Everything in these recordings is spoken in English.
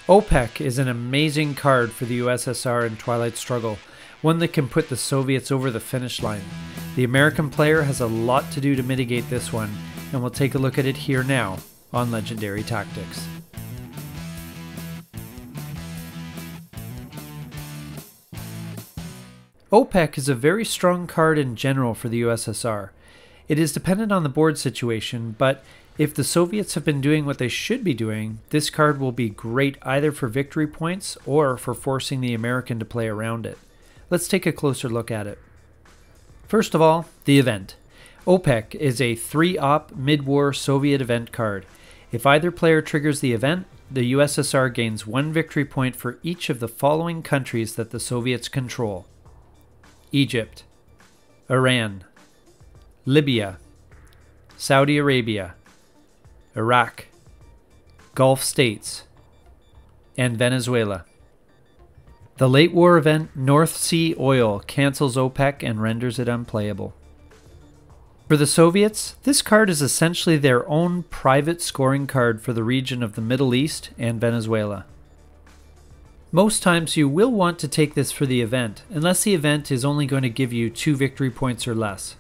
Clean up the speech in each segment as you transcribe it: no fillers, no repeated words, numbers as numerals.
OPEC is an amazing card for the USSR in Twilight Struggle, one that can put the Soviets over the finish line. The American player has a lot to do to mitigate this one, and we'll take a look at it here now on Legendary Tactics. OPEC is a very strong card in general for the USSR. It is dependent on the board situation, but if the Soviets have been doing what they should be doing, this card will be great either for victory points or for forcing the American to play around it. Let's take a closer look at it. First of all, the event. OPEC is a 3-op mid-war Soviet event card. If either player triggers the event, the USSR gains 1 victory point for each of the following countries that the Soviets control: Egypt, Iran, Libya, Saudi Arabia, Iraq, Gulf states, and Venezuela. The late war event North Sea oil cancels OPEC and renders it unplayable. For the Soviets, this card is essentially their own private scoring card for the region of the Middle East and Venezuela. Most times you will want to take this for the event, unless the event is only going to give you 2 victory points or less.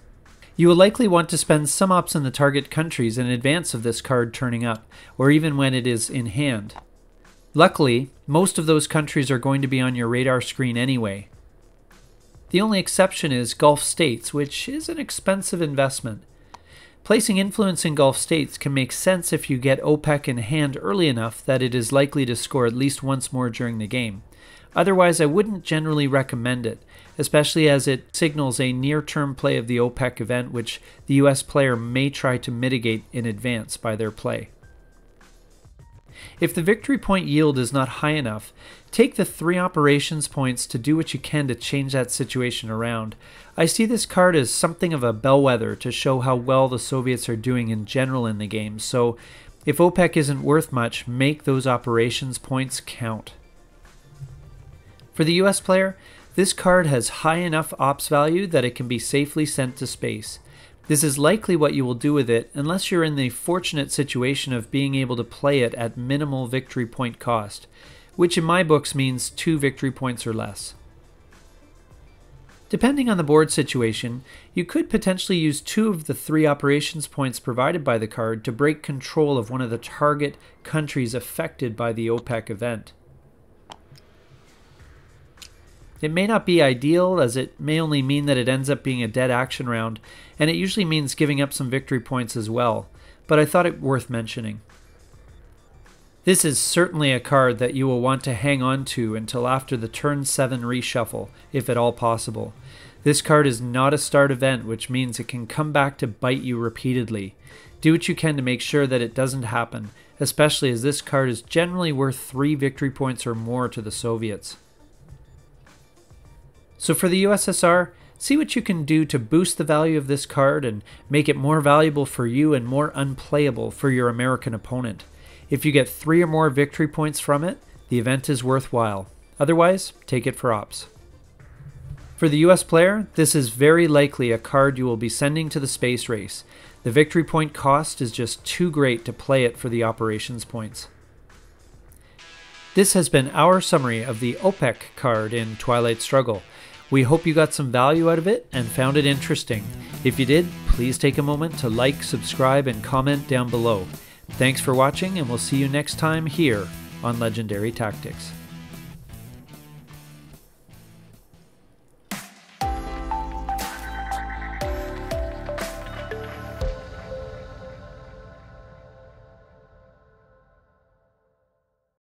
You will likely want to spend some ops in the target countries in advance of this card turning up, or even when it is in hand. Luckily, most of those countries are going to be on your radar screen anyway. The only exception is Gulf states, which is an expensive investment. Placing influence in Gulf states can make sense if you get OPEC in hand early enough that it is likely to score at least once more during the game. Otherwise, I wouldn't generally recommend it, especially as it signals a near-term play of the OPEC event which the US player may try to mitigate in advance by their play. If the victory point yield is not high enough, take the 3 operations points to do what you can to change that situation around. I see this card as something of a bellwether to show how well the Soviets are doing in general in the game, so if OPEC isn't worth much, make those operations points count. For the US player, this card has high enough ops value that it can be safely sent to space. This is likely what you will do with it unless you're in the fortunate situation of being able to play it at minimal victory point cost, which in my books means 2 victory points or less. Depending on the board situation, you could potentially use 2 of the 3 operations points provided by the card to break control of one of the target countries affected by the OPEC event. It may not be ideal, as it may only mean that it ends up being a dead action round, and it usually means giving up some victory points as well, but I thought it worth mentioning. This is certainly a card that you will want to hang on to until after the turn 7 reshuffle, if at all possible. This card is not a start event, which means it can come back to bite you repeatedly. Do what you can to make sure that it doesn't happen, especially as this card is generally worth 3 victory points or more to the Soviets. So for the USSR, see what you can do to boost the value of this card and make it more valuable for you and more unplayable for your American opponent. If you get 3 or more victory points from it, the event is worthwhile. Otherwise, take it for ops. For the US player, this is very likely a card you will be sending to the space race. The victory point cost is just too great to play it for the operations points. This has been our summary of the OPEC card in Twilight Struggle. We hope you got some value out of it and found it interesting. If you did, please take a moment to like, subscribe, and comment down below. Thanks for watching, and we'll see you next time here on Legendary Tactics.